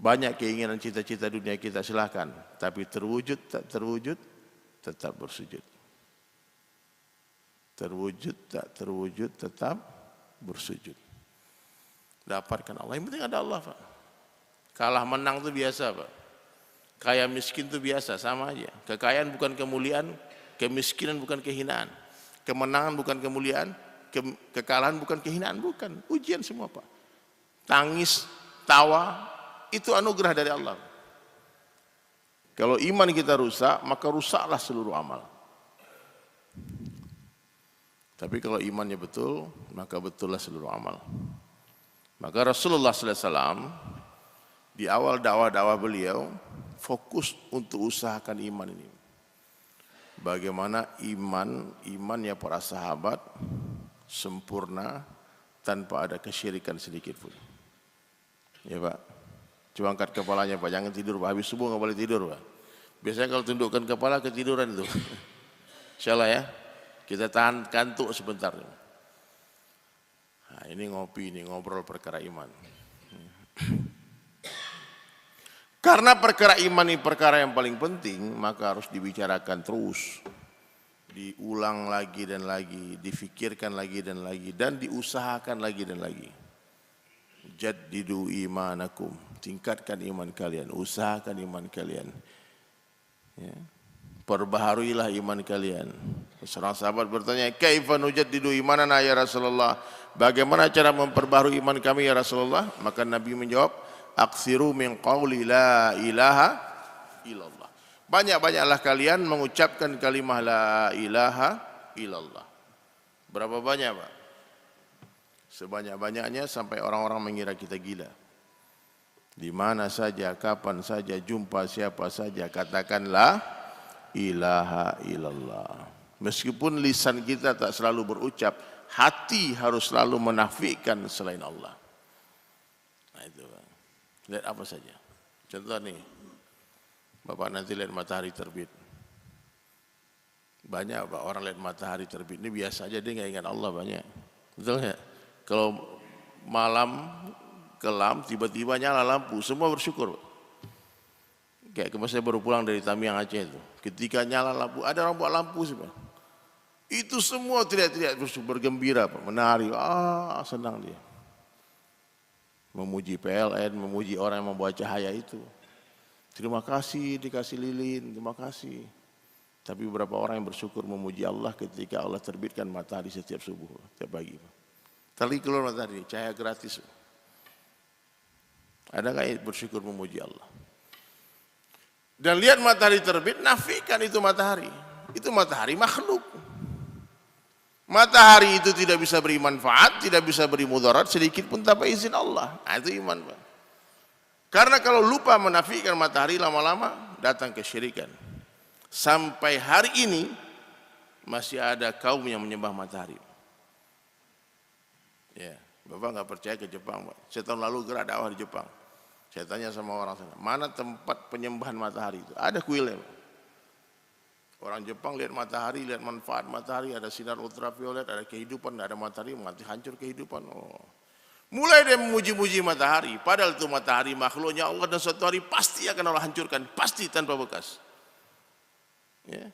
Banyak keinginan cita-cita dunia kita, silahkan. Tapi terwujud tak terwujud, tetap bersujud. Terwujud tak terwujud, tetap bersujud. Dapatkan Allah. Yang penting ada Allah, Pak. Kalah menang itu biasa, Pak. Kaya miskin itu biasa, sama aja. Kekayaan bukan kemuliaan, kemiskinan bukan kehinaan. Kemenangan bukan kemuliaan, kekalahan bukan kehinaan, bukan. Ujian semua, Pak. Tangis, tawa, itu anugerah dari Allah. Kalau iman kita rusak, maka rusaklah seluruh amal. Tapi kalau imannya betul, maka betullah seluruh amal. Maka Rasulullah SAW di awal dakwah beliau fokus untuk usahakan iman ini. Bagaimana imannya para sahabat sempurna tanpa ada kesyirikan sedikit pun. Ya Pak, coba angkat kepalanya Pak, jangan tidur Pak, habis subuh nggak boleh tidur Pak. Biasanya kalau tundukkan kepala ketiduran itu. Insyaallah ya, kita tahan kantuk sebentar. Nah, ini ngopi, ini ngobrol perkara iman. Karena perkara iman ini perkara yang paling penting, maka harus dibicarakan terus. Diulang lagi dan lagi, difikirkan lagi dan lagi, dan diusahakan lagi dan lagi. Jaddidu imanakum, tingkatkan iman kalian, usahakan iman kalian. Ya. Perbaharuilah iman kalian. Seorang sahabat bertanya, kaifa nujaddidu imanana ya Rasulullah? Bagaimana cara memperbaharui iman kami ya Rasulullah? Maka Nabi menjawab, aksiru min qawli la ilaha illallah. Banyak-banyaklah kalian mengucapkan kalimah la ilaha illallah. Berapa banyak Pak? Sebanyak-banyaknya sampai orang-orang mengira kita gila. Di mana saja, kapan saja, jumpa siapa saja, katakan la ilaha illallah. Meskipun lisan kita tak selalu berucap, hati harus selalu menafikan selain Allah. Nah itu Pak. Lihat apa saja. Contoh nih, Bapak nanti lihat matahari terbit. Banyak Pak orang lihat matahari terbit. Ini biasa aja, dia nggak ingat Allah banyak. Betul ya? Kalau malam kelam tiba-tiba nyala lampu, semua bersyukur. Kayak kemarin saya baru pulang dari Tamiang Aceh itu. Ketika nyala lampu, ada orang buat lampu sih Pak. Itu semua teriak-teriak bergembira Pak, menari, senang dia. Memuji PLN, memuji orang yang membawa cahaya itu. Terima kasih dikasih lilin, terima kasih. Tapi beberapa orang yang bersyukur memuji Allah ketika Allah terbitkan matahari setiap subuh, setiap pagi. Tadi keluar matahari, cahaya gratis. Ada nggak yang bersyukur memuji Allah? Dan lihat matahari terbit, nafikan itu matahari. Itu matahari makhluk. Matahari itu tidak bisa beri manfaat, tidak bisa beri mudarat sedikit pun tanpa izin Allah. Nah, itu iman Pak. Karena kalau lupa menafikan matahari, lama-lama datang kesyirikan. Sampai hari ini masih ada kaum yang menyembah matahari. Ya, Bapak nggak percaya ke Jepang Pak. Saya tahun lalu gerak dakwah di Jepang. Saya tanya sama orang sana, mana tempat penyembahan matahari itu? Ada kuilnya Pak. Orang Jepang lihat matahari, lihat manfaat matahari, ada sinar ultraviolet, ada kehidupan, ada matahari, mati hancur kehidupan. Mulai dia memuji-muji matahari, padahal itu matahari makhluknya Allah dan suatu hari pasti akan Allah hancurkan, pasti tanpa bekas. Ya.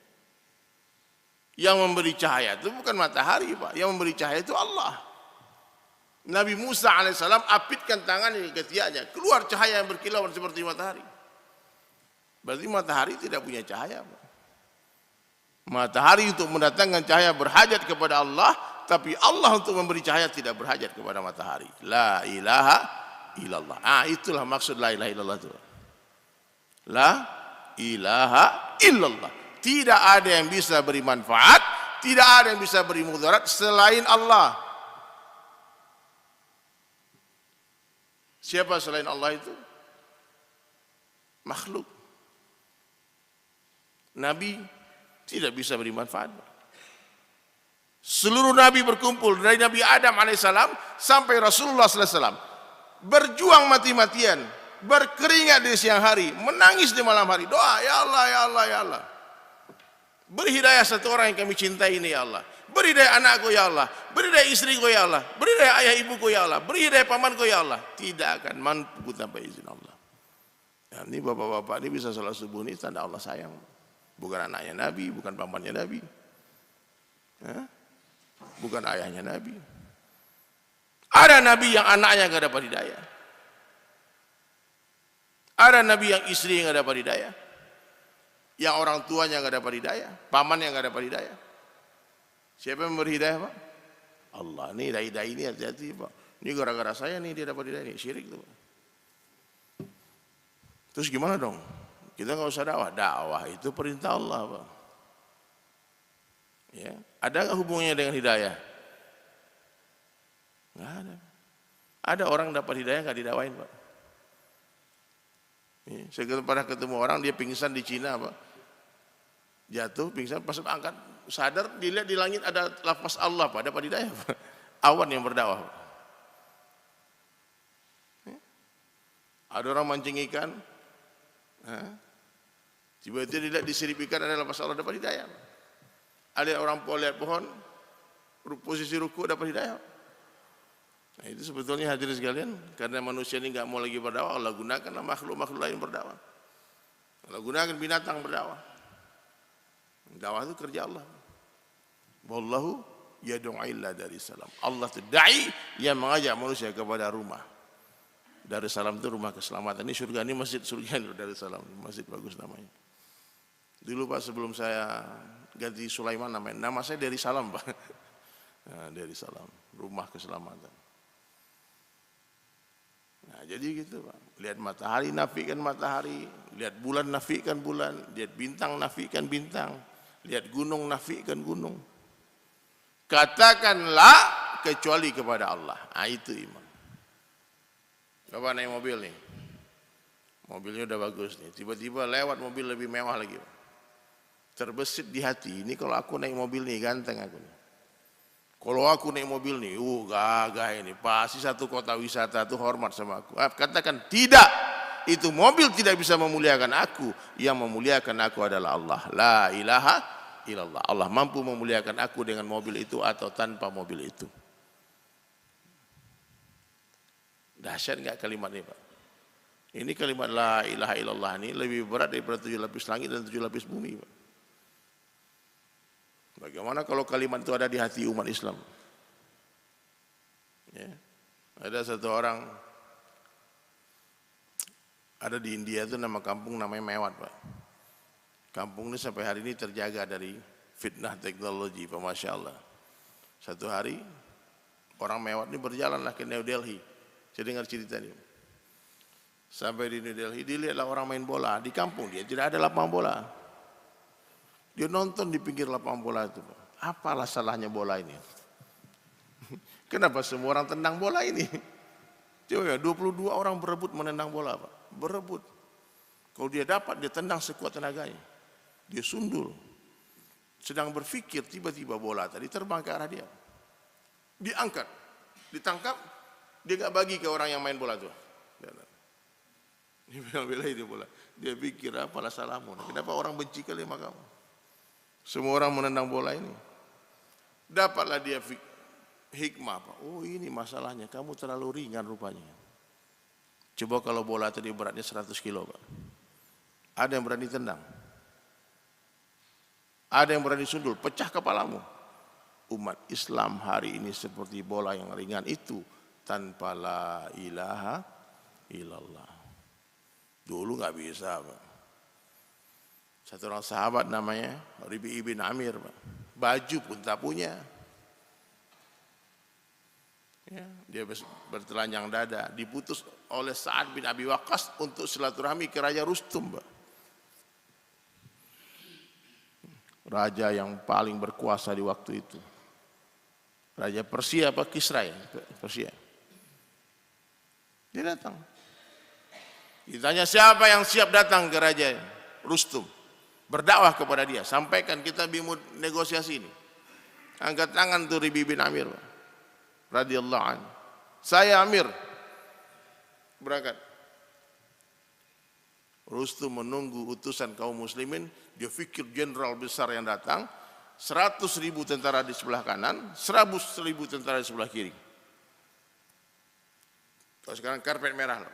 Yang memberi cahaya itu bukan matahari Pak, yang memberi cahaya itu Allah. Nabi Musa alaihissalam apitkan tangan di ketiaknya, keluar cahaya yang berkilauan seperti matahari. Berarti matahari tidak punya cahaya Pak. Matahari untuk mendatangkan cahaya berhajat kepada Allah, tapi Allah untuk memberi cahaya tidak berhajat kepada matahari. La ilaha illallah. Itulah maksud la ilaha illallah itu. La ilaha illallah. Tidak ada yang bisa beri manfaat, tidak ada yang bisa beri mudarat selain Allah. Siapa selain Allah itu? Makhluk. Nabi tidak bisa beri manfaat. Seluruh Nabi berkumpul dari Nabi Adam alaihissalam sampai Rasulullah sallallahu alaihi wasallam, berjuang mati-matian, berkeringat di siang hari, menangis di malam hari, doa, ya Allah, ya Allah, ya Allah. Beri hidayah satu orang yang kami cintai ini ya Allah. Beri hidayah anakku ya Allah, beri hidayah istriku ya Allah, beri hidayah ayah ibuku ya Allah, beri hidayah pamanku ya Allah. Tidak akan mampu tanpa izin Allah. Nah, ini bapak-bapak ini bisa sholat subuh ini tanda Allah sayang. Bukan anaknya Nabi, bukan pamannya Nabi. Hah? Bukan ayahnya Nabi. Ada Nabi yang anaknya nggak dapat hidayah. Ada Nabi yang istri nggak dapat hidayah. Yang orang tuanya nggak dapat hidayah. Paman yang nggak dapat hidayah. Siapa yang memberi hidayah, Pak? Allah. Ini dai-dai ini hati-hati, Pak. Ini gara-gara saya nih dia dapat hidayah. Ini syirik tuh, Pak. Terus gimana dong? Kita nggak usah dakwah. Dakwah itu perintah Allah, Pak. Ya, ada nggak hubungannya dengan hidayah? Nggak ada. Ada orang dapat hidayah nggak didakwain, Pak. Ya, saya pernah ketemu orang dia pingsan di Cina, Pak. Jatuh, pingsan, pas angkat, sadar, dilihat di langit ada lafaz Allah, Pak. Dapat hidayah, Pak. Awan yang berdakwah, Pak. Ya. Ada orang mancing ikan, tiba-tiba dilihat disirip ikan ada lafaz Allah, dapat hidayah. Ada orang lihat pohon, posisi ruku dapat hidayah. Nah, itu sebetulnya hadirin sekalian, karena manusia ini nggak mau lagi berdakwah, Allah gunakan makhluk-makhluk lain berdakwah. Allah gunakan binatang berdakwah. Dakwah itu kerja Allah. Wallahu yad'u ila Darussalam. Allah itu dai yang mengajak manusia kepada rumah. Darussalam itu rumah keselamatan. Ini surga, ini masjid surga ini Darussalam. Masjid bagus namanya. Dulu, Pak, sebelum saya ganti Sulaiman namanya, nama saya dari Salam, Pak. Nah, dari Salam, rumah keselamatan. Nah, jadi gitu, Pak. Lihat matahari, nafikan matahari. Lihat bulan, nafikan bulan. Lihat bintang, nafikan bintang. Lihat gunung, nafikan gunung. Katakanlah kecuali kepada Allah. Nah, itu iman. Bapak naik mobil nih. Mobilnya udah bagus nih. Tiba-tiba lewat mobil lebih mewah lagi, Pak. Terbesit di hati. Ini kalau aku naik mobil nih, ganteng aku nih. Kalau aku naik mobil nih, gagah ini, pasti satu kota wisata itu hormat sama aku. Katakan tidak, itu mobil tidak bisa memuliakan aku. Yang memuliakan aku adalah Allah. La ilaha illallah. Allah mampu memuliakan aku dengan mobil itu atau tanpa mobil itu. Dahsyat nggak kalimat ini, Pak? Ini kalimat la ilaha illallah ini lebih berat daripada 7 lapis langit dan 7 lapis bumi, Pak. Bagaimana kalau kalimat itu ada di hati umat Islam? Ya. Ada satu orang, ada di India itu nama kampung namanya Mewat, Pak. Kampung ini sampai hari ini terjaga dari fitnah teknologi, Pak, Masya Allah. Satu hari orang Mewat ini berjalanlah ke New Delhi. Saya dengar cerita ini. Sampai di New Delhi, dilihatlah orang main bola. Di kampung dia tidak ada lapangan bola. Dia nonton di pinggir lapangan bola itu, Pak. Apalah salahnya bola ini? Kenapa semua orang tendang bola ini? Coba ya, 22 orang berebut menendang bola, Pak. Berebut. Kalau dia dapat, dia tendang sekuat tenaganya. Dia sundul. Sedang berpikir, tiba-tiba bola tadi terbang ke arah dia. Diangkat, ditangkap, dia gak bagi ke orang yang main bola itu. Dia bela-belain dia bola. Dia pikir, apalah salahmu? Kenapa orang benci kali sama kamu? Semua orang menendang bola ini. Dapatlah dia hikmah, Pak. Oh, ini masalahnya, kamu terlalu ringan rupanya. Coba kalau bola tadi beratnya 100 kilo, Pak. Ada yang berani tendang? Ada yang berani sundul, pecah kepalamu. Umat Islam hari ini seperti bola yang ringan itu tanpa la ilaha illallah. Dulu nggak bisa, Pak. Satu orang sahabat namanya Rabi' ibn Amir, Pak. Baju pun tak punya. Ya, dia bertelanjang dada, diputus oleh Sa'ad bin Abi Waqqas untuk silaturahmi ke Raja Rustum, Pak. Raja yang paling berkuasa di waktu itu. Raja Persia, Pak, Kisra ya, Persia. Dia datang. Ditanya siapa yang siap datang ke Raja Rustum. Berdakwah kepada dia, sampaikan kita bimut negosiasi ini. Angkat tangan tuh Rabi' bin Amir, radhiyallahu anhu. Saya Amir, berangkat. Rustum menunggu utusan kaum muslimin. Dia pikir jenderal besar yang datang, 100.000 tentara di sebelah kanan, 100.000 tentara di sebelah kiri. Kalau sekarang karpet merah,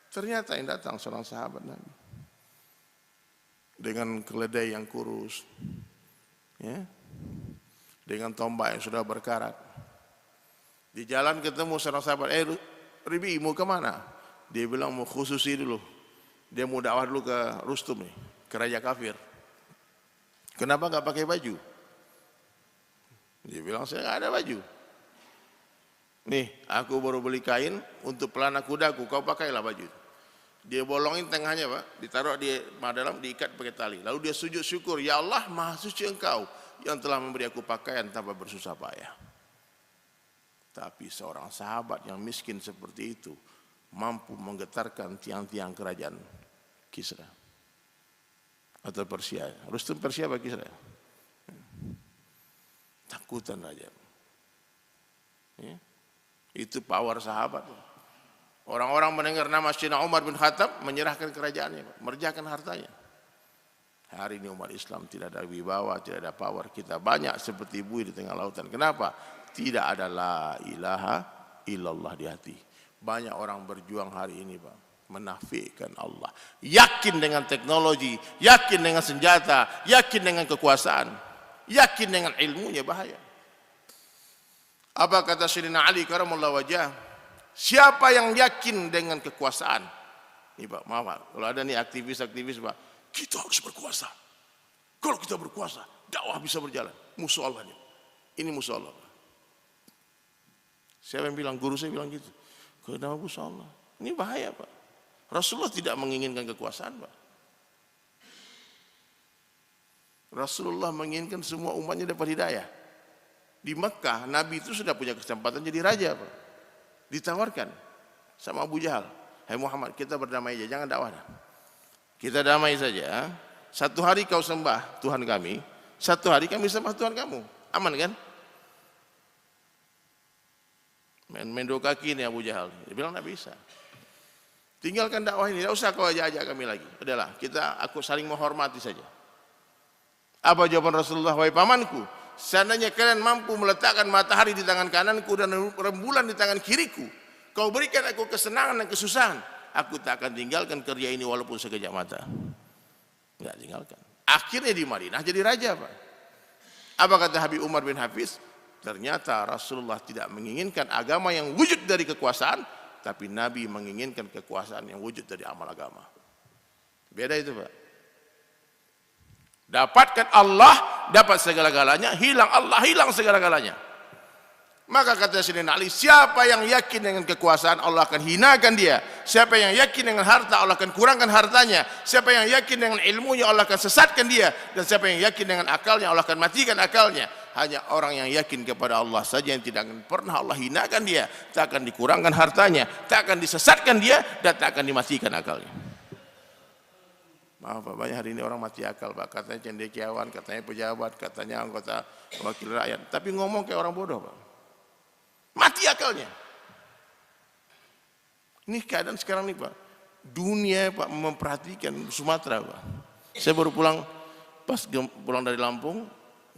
Ternyata yang datang seorang sahabat Nabi dengan keledai yang kurus, ya, dengan tombak yang sudah berkarat. Di jalan ketemu seorang sahabat, Ribi mau kemana? Dia bilang mau khususi dulu. Dia mau dakwah dulu ke Rustum nih, ke Raja Kafir. Kenapa nggak pakai baju? Dia bilang saya nggak ada baju. Nih, aku baru beli kain untuk pelana kudaku, kau pakailah baju. Dia bolongin tengahnya, Pak, ditaruh di dalam, diikat pakai tali. Lalu dia sujud syukur, ya Allah, maha suci Engkau yang telah memberi aku pakaian tanpa bersusah payah. Tapi seorang sahabat yang miskin seperti itu mampu menggetarkan tiang-tiang kerajaan Kisra atau Persia. Rustum Persia apa Kisra? Takutan raja. Ya. Itu power sahabat. Orang-orang mendengar nama Sayyidina Umar bin Khattab menyerahkan kerajaannya, merjakan hartanya. Hari ini umat Islam tidak ada wibawa, tidak ada power. Kita banyak seperti buih di tengah lautan. Kenapa? Tidak ada la ilaha illallah di hati. Banyak orang berjuang hari ini, Pak, menafikan Allah. Yakin dengan teknologi, yakin dengan senjata, yakin dengan kekuasaan, yakin dengan ilmunya, bahaya. Apa kata Sayyidina Ali karamallahu wajah? Siapa yang yakin dengan kekuasaan? Ini Pak, maaf, kalau ada nih aktivis-aktivis, Pak, kita harus berkuasa. Kalau kita berkuasa, dakwah bisa berjalan. Musuh Allah ini. Ini musuh Allah, Pak. Siapa yang bilang? Guru saya bilang gitu. Kenapa musuh Allah? Ini bahaya, Pak. Rasulullah tidak menginginkan kekuasaan, Pak. Rasulullah menginginkan semua umatnya dapat hidayah. Di Mekah, Nabi itu sudah punya kesempatan jadi raja, Pak. Ditawarkan sama Abu Jahal, hai Muhammad, kita berdamai aja, jangan dakwah. Kita damai saja. Satu hari kau sembah Tuhan kami, satu hari kami sembah Tuhan kamu. Aman kan? Main dua kaki nih Abu Jahal. Dia bilang tidak bisa. Tinggalkan dakwah ini, tidak usah kau ajak kami lagi. Udahlah, aku saling menghormati saja. Apa jawaban Rasulullah? Wahai pamanku, seandainya kalian mampu meletakkan matahari di tangan kananku dan rembulan di tangan kiriku, kau berikan aku kesenangan dan kesusahan, aku tak akan tinggalkan kerja ini walaupun sekejap mata. Enggak tinggalkan. Akhirnya di Madinah jadi raja, Pak. Apa kata Habib Umar bin Hafiz? Ternyata Rasulullah tidak menginginkan agama yang wujud dari kekuasaan, tapi Nabi menginginkan kekuasaan yang wujud dari amal agama. Beda itu, Pak. Dapatkan Allah, dapat segala-galanya. Hilang Allah, hilang segala-galanya. Maka kata Sayyidina Ali, siapa yang yakin dengan kekuasaan, Allah akan hinakan dia. Siapa yang yakin dengan harta, Allah akan kurangkan hartanya. Siapa yang yakin dengan ilmunya, Allah akan sesatkan dia. Dan siapa yang yakin dengan akalnya, Allah akan matikan akalnya. Hanya orang yang yakin kepada Allah saja yang tidak akan pernah Allah hinakan dia. Tak akan dikurangkan hartanya, tak akan disesatkan dia, dan tak akan dimatikan akalnya. Maaf Pak, banyak hari ini orang mati akal, Pak. Katanya cendekiawan, katanya pejabat, katanya anggota wakil rakyat. Tapi ngomong kayak orang bodoh, Pak. Mati akalnya. Ini keadaan sekarang nih, Pak. Dunia, Pak, memperhatikan Sumatera, Pak. Saya baru pulang, pas pulang dari Lampung,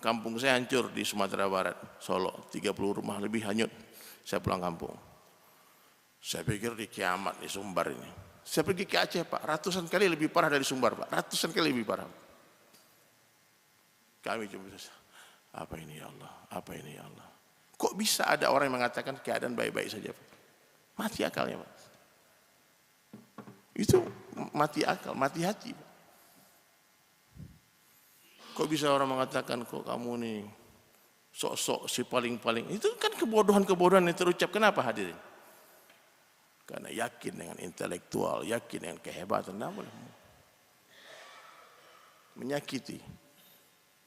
kampung saya hancur di Sumatera Barat, Solo. 30 rumah lebih hanyut. Saya pulang kampung. Saya pikir di kiamat di Sumbar ini. Saya pergi ke Aceh, Pak, ratusan kali lebih parah dari Sumbar, Pak, ratusan kali lebih parah. Kami coba, apa ini ya Allah, apa ini ya Allah. Kok bisa ada orang yang mengatakan keadaan baik-baik saja, Pak? Mati akalnya, Pak. Itu mati akal, mati hati, Pak. Kok bisa orang mengatakan, kok kamu nih sok-sok si paling-paling. Itu kan kebodohan-kebodohan yang terucap. Kenapa hadirin? Karena yakin dengan intelektual, yakin dengan kehebatan, tidak boleh menyakiti.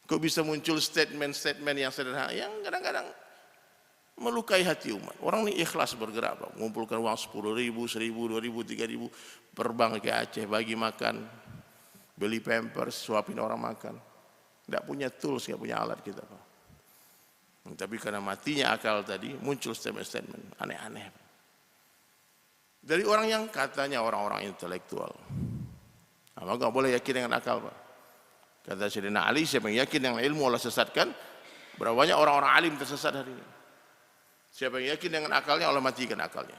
Kok bisa muncul statement-statement yang sederhana, yang kadang-kadang melukai hati umat. Orang ini ikhlas bergerak, Pak, mengumpulkan uang 10.000, 1.000, 2.000, 3.000, terbang ke Aceh, bagi makan, beli pampers, suapin orang makan. Tidak punya tools, tidak punya alat kita, Pak. Tapi karena matinya akal tadi, muncul statement-statement aneh-aneh. Dari orang yang katanya orang-orang intelektual. Maka nggak boleh yakin dengan akal, Pak. Kata Sayyidina Ali, siapa yang yakin dengan ilmu Allah sesatkan, berapa banyak orang-orang alim tersesat hari ini. Siapa yang yakin dengan akalnya, Allah matikan akalnya.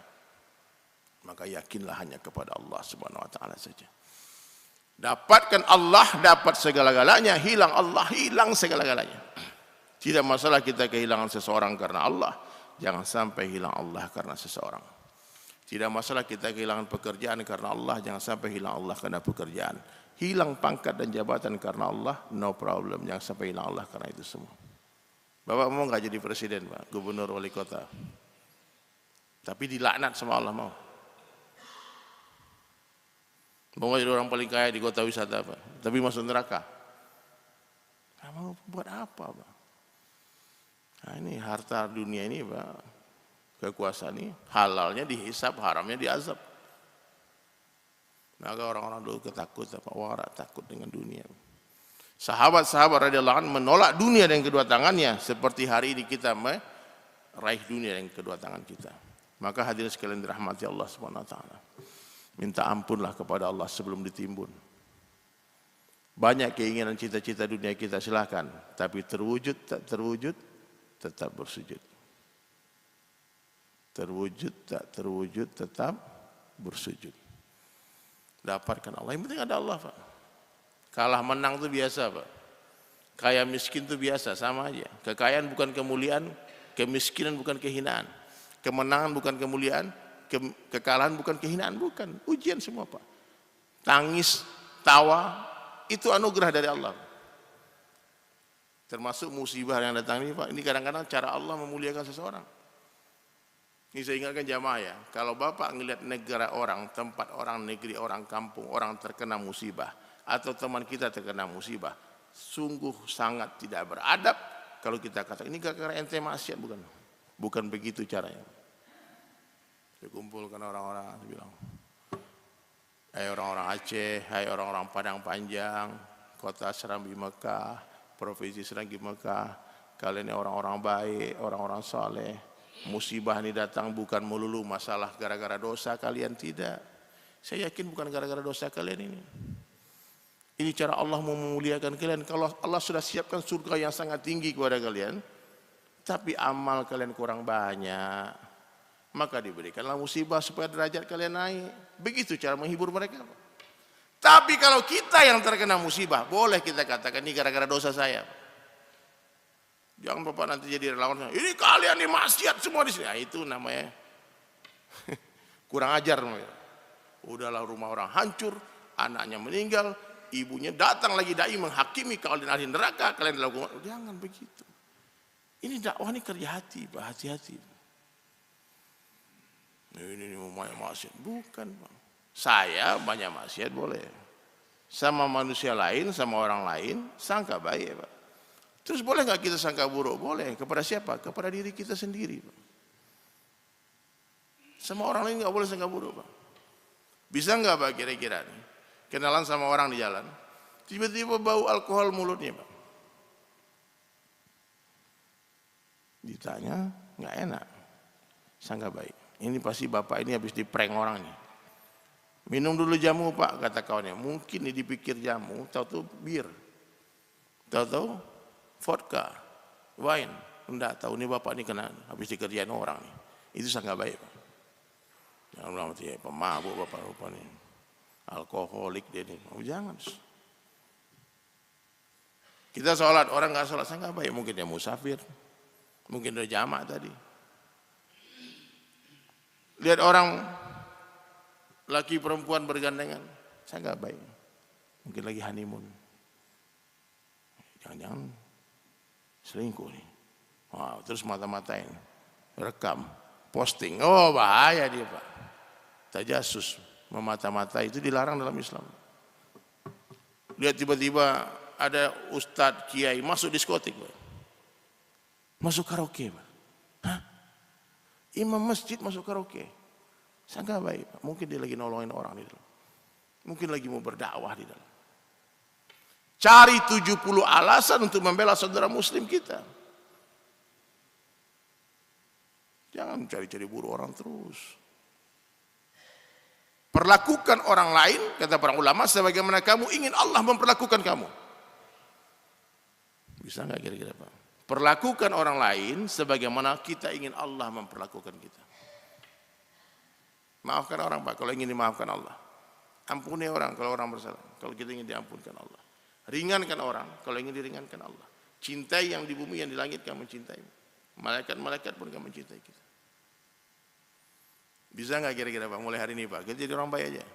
Maka yakinlah hanya kepada Allah Subhanahu wa taala saja. Dapatkan Allah, dapat segala-galanya. Hilang Allah, hilang segala-galanya. Tidak masalah kita kehilangan seseorang karena Allah, jangan sampai hilang Allah karena seseorang. Tidak masalah kita kehilangan pekerjaan karena Allah, jangan sampai hilang Allah karena pekerjaan. Hilang pangkat dan jabatan karena Allah, no problem, jangan sampai hilang Allah karena itu semua. Bapak mau nggak jadi presiden, Pak, gubernur, wali kota, tapi dilaknat sama Allah mau? Mau jadi orang paling kaya di kota wisata, Pak, tapi masuk neraka? Nah, mau buat apa, Pak? Nah, ini harta dunia ini, Pak, kekuasaan ini, halalnya dihisap, haramnya diazab. Maka orang-orang dulu ketakutan, warak takut dengan dunia. Sahabat-sahabat radhiyallahu anhu menolak dunia dengan kedua tangannya, seperti hari ini kita meraih dunia dengan kedua tangan kita. Maka hadirin sekalian dirahmati Allah Subhanahu wa taala. Minta ampunlah kepada Allah sebelum ditimbun. Banyak keinginan cita-cita dunia kita, silakan, tapi terwujud tak terwujud tetap bersujud. Terwujud tak terwujud tetap bersujud. Dapatkan Allah, yang penting ada Allah, Pak. Kalah menang itu biasa, Pak. Kaya miskin itu biasa, sama aja. Kekayaan bukan kemuliaan, kemiskinan bukan kehinaan. Kemenangan bukan kemuliaan, kekalahan bukan kehinaan, bukan. Ujian semua, Pak. Tangis, tawa, itu anugerah dari Allah. Termasuk musibah yang datang ini, Pak. Ini kadang-kadang cara Allah memuliakan seseorang. Ini saya ingatkan jamaah ya, kalau Bapak ngelihat negara orang, tempat orang, negeri orang, kampung orang terkena musibah, atau teman kita terkena musibah, sungguh sangat tidak beradab kalau kita kata ini gara-gara ente maksiat, bukan. Bukan begitu caranya. Saya kumpulkan orang-orang, saya bilang, hai orang-orang Aceh, hai orang-orang Padang Panjang, kota Serambi Mekah, provinsi Serambi Mekah, kalian ini orang-orang baik, orang-orang saleh. Musibah ini datang bukan melulu masalah gara-gara dosa kalian, tidak. Saya yakin bukan gara-gara dosa kalian ini. Ini cara Allah mau memuliakan kalian. Kalau Allah sudah siapkan surga yang sangat tinggi kepada kalian, tapi amal kalian kurang banyak, maka diberikanlah musibah supaya derajat kalian naik. Begitu cara menghibur mereka. Tapi kalau kita yang terkena musibah, boleh kita katakan ini gara-gara dosa saya. Jangan Bapak nanti jadi relawan, ini kalian nih maksiat semua di sini. Nah, itu namanya kurang ajar. Udahlah, rumah orang hancur, anaknya meninggal, ibunya datang lagi dai menghakimi kalian ahli neraka, kalian dilakukan. Jangan begitu. Ini dakwah ini kerja hati, Pak, hati-hati. Ini banyak maksiat, bukan, Pak. Saya banyak maksiat boleh. Sama manusia lain, sama orang lain, sangka baik, Pak. Terus boleh nggak kita sangka buruk? Boleh. Kepada siapa? Kepada diri kita sendiri, Pak. Sama orang lain nggak boleh sangka buruk, Pak. Bisa nggak, Pak, kira-kira nih? Kenalan sama orang di jalan, tiba-tiba bau alkohol mulutnya, Pak. Ditanya, nggak enak. Sangka baik. Ini pasti bapak ini habis di-prank orang nih. Minum dulu jamu, Pak, kata kawannya. Mungkin ini dipikir jamu, tahu-tahu bir. Tahu-tahu vodka, wine, enggak tahu ini bapak ini kena habis dikerjain orang nih. Itu sangat baik, Pak. Jangan bilang ya pemabuk bapak ini, alkoholik dia ini. Oh, jangan. Kita sholat, orang nggak sholat sangat baik, mungkin dia musafir, mungkin dia jamak tadi. Lihat orang laki perempuan bergandengan, sangat baik, mungkin lagi honeymoon. Jangan-jangan selingkuh nih. Wah, terus mata-matain, rekam, posting. Oh, bahaya dia, Pak. Tajasus, memata-mata itu dilarang dalam Islam. Lihat tiba-tiba ada ustadz kiai masuk diskotik, Pak. Masuk karaoke, Pak. Hah? Imam masjid masuk karaoke. Sangat baik, Pak. Mungkin dia lagi nolongin orang di dalam. Mungkin lagi mau berdakwah di dalam. Cari 70 alasan untuk membela saudara muslim kita. Jangan cari-cari buruk orang terus. Perlakukan orang lain, kata para ulama, sebagaimana kamu ingin Allah memperlakukan kamu. Bisa nggak kira-kira, Pak? Perlakukan orang lain sebagaimana kita ingin Allah memperlakukan kita. Maafkan orang Pak kalau ingin dimaafkan Allah. Ampuni orang kalau orang bersalah, kalau kita ingin diampunkan Allah. Ringankan orang kalau ingin diringankan Allah. Cintai yang di bumi, yang di langit, kamu mencintai. Malaikat-malaikat pun kamu mencintai kita. Bisa nggak kira-kira Pak, mulai hari ini Pak, kita jadi orang baik aja.